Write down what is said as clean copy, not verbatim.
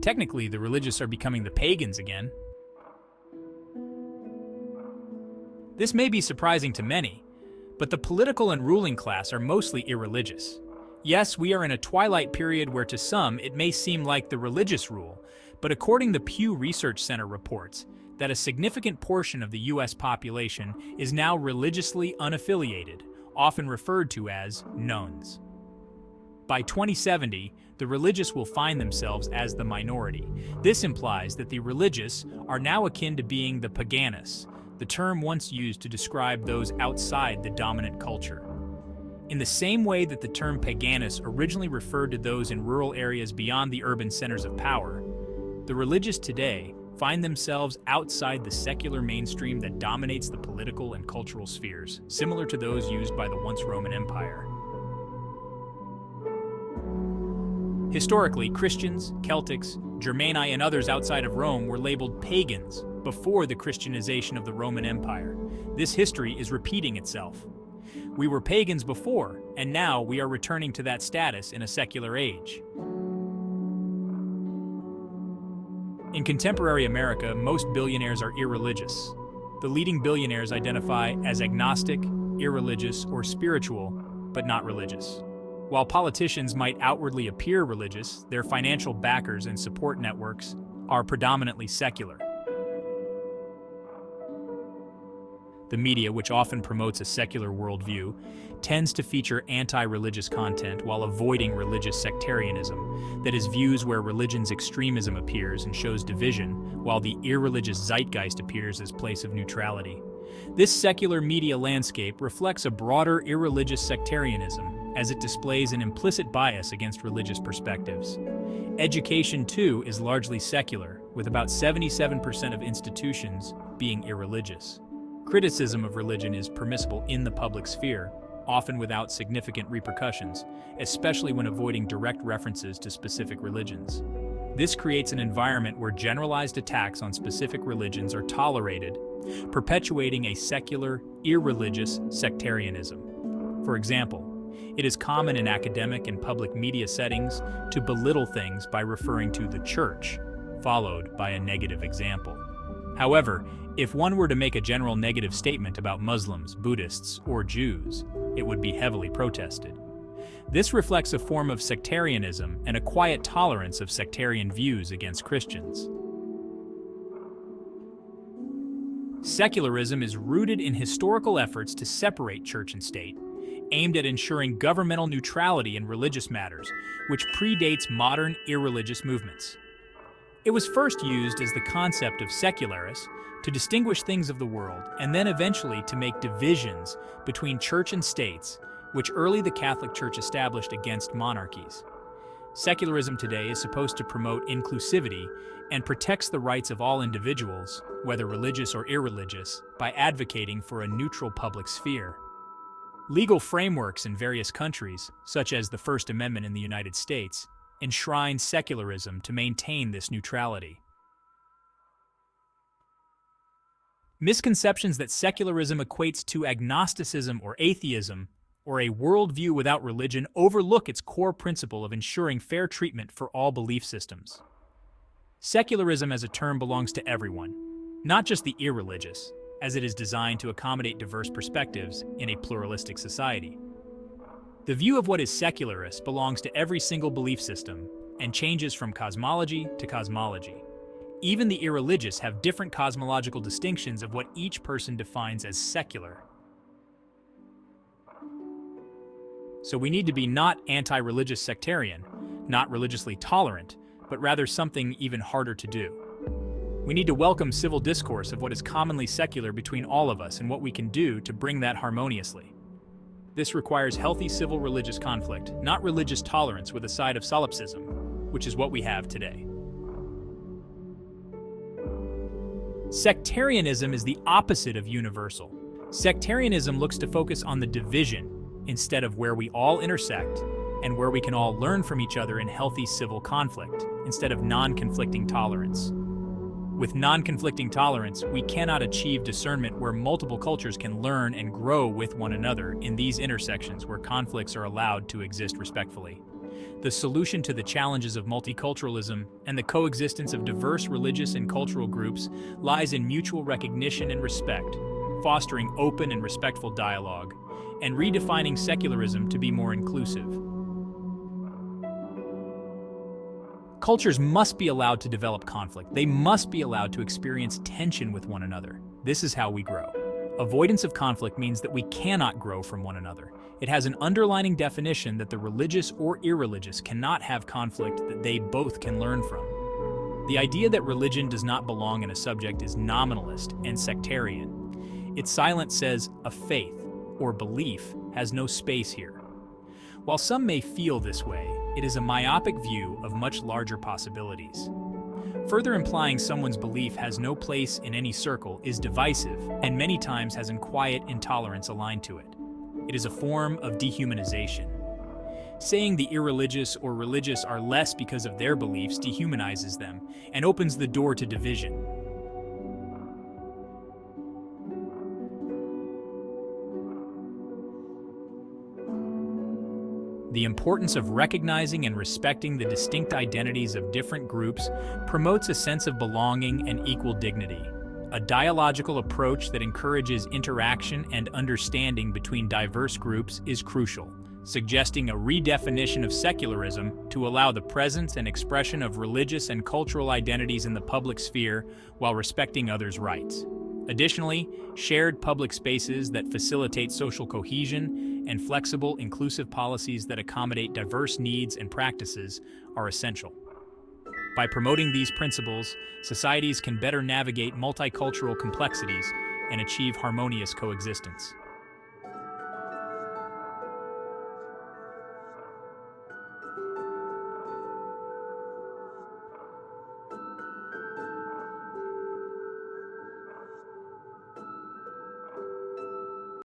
Technically, the religious are becoming the pagans again. This may be surprising to many, but the political and ruling class are mostly irreligious. Yes, we are in a twilight period where to some it may seem like the religious rule, but according to Pew Research Center reports that a significant portion of the U.S. population is now religiously unaffiliated, often referred to as nones. By 2070, the religious will find themselves as the minority. This implies that the religious are now akin to being the paganus, the term once used to describe those outside the dominant culture. In the same way that the term paganus originally referred to those in rural areas beyond the urban centers of power, the religious today find themselves outside the secular mainstream that dominates the political and cultural spheres, similar to those used by the once Roman Empire. Historically, Christians, Celtics, Germani, and others outside of Rome were labeled pagans before the Christianization of the Roman Empire. This history is repeating itself. We were pagans before, and now we are returning to that status in a secular age. In contemporary America, most billionaires are irreligious. The leading billionaires identify as agnostic, irreligious, or spiritual, but not religious. While politicians might outwardly appear religious, their financial backers and support networks are predominantly secular. The media, which often promotes a secular worldview, tends to feature anti-religious content while avoiding religious sectarianism, that is, views where religion's extremism appears and shows division, while the irreligious zeitgeist appears as place of neutrality. This secular media landscape reflects a broader irreligious sectarianism, as it displays an implicit bias against religious perspectives. Education, too, is largely secular, with about 77% of institutions being irreligious. Criticism of religion is permissible in the public sphere, often without significant repercussions, especially when avoiding direct references to specific religions. This creates an environment where generalized attacks on specific religions are tolerated, perpetuating a secular, irreligious sectarianism. For example, it is common in academic and public media settings to belittle things by referring to the church, followed by a negative example. However, if one were to make a general negative statement about Muslims, Buddhists, or Jews, it would be heavily protested. This reflects a form of sectarianism and a quiet tolerance of sectarian views against Christians. Secularism is rooted in historical efforts to separate church and state, aimed at ensuring governmental neutrality in religious matters, which predates modern irreligious movements. It was first used as the concept of secularis to distinguish things of the world, and then eventually to make divisions between church and states, which early the Catholic Church established against monarchies. Secularism today is supposed to promote inclusivity and protects the rights of all individuals, whether religious or irreligious, by advocating for a neutral public sphere. Legal frameworks in various countries, such as the First Amendment in the United States, enshrine secularism to maintain this neutrality. Misconceptions that secularism equates to agnosticism or atheism, or a worldview without religion, overlook its core principle of ensuring fair treatment for all belief systems. Secularism as a term belongs to everyone, not just the irreligious, as it is designed to accommodate diverse perspectives in a pluralistic society. The view of what is secularist belongs to every single belief system and changes from cosmology to cosmology. Even the irreligious have different cosmological distinctions of what each person defines as secular. So we need to be not anti-religious sectarian, not religiously tolerant, but rather something even harder to do. We need to welcome civil discourse of what is commonly secular between all of us and what we can do to bring that harmoniously. This requires healthy civil religious conflict, not religious tolerance with a side of solipsism, which is what we have today. Sectarianism is the opposite of universal. Sectarianism looks to focus on the division instead of where we all intersect and where we can all learn from each other in healthy civil conflict instead of non-conflicting tolerance. With non-conflicting tolerance, we cannot achieve discernment where multiple cultures can learn and grow with one another in these intersections where conflicts are allowed to exist respectfully. The solution to the challenges of multiculturalism and the coexistence of diverse religious and cultural groups lies in mutual recognition and respect, fostering open and respectful dialogue, and redefining secularism to be more inclusive. Cultures must be allowed to develop conflict. They must be allowed to experience tension with one another. This is how we grow. Avoidance of conflict means that we cannot grow from one another. It has an underlining definition that the religious or irreligious cannot have conflict that they both can learn from. The idea that religion does not belong in a subject is nominalist and sectarian. Its silence says a faith or belief has no space here. While some may feel this way, it is a myopic view of much larger possibilities. Further implying someone's belief has no place in any circle is divisive and many times has quiet intolerance aligned to it. It is a form of dehumanization. Saying the irreligious or religious are less because of their beliefs dehumanizes them and opens the door to division. The importance of recognizing and respecting the distinct identities of different groups promotes a sense of belonging and equal dignity. A dialogical approach that encourages interaction and understanding between diverse groups is crucial, suggesting a redefinition of secularism to allow the presence and expression of religious and cultural identities in the public sphere while respecting others' rights. Additionally, shared public spaces that facilitate social cohesion and flexible, inclusive policies that accommodate diverse needs and practices are essential. By promoting these principles, societies can better navigate multicultural complexities and achieve harmonious coexistence.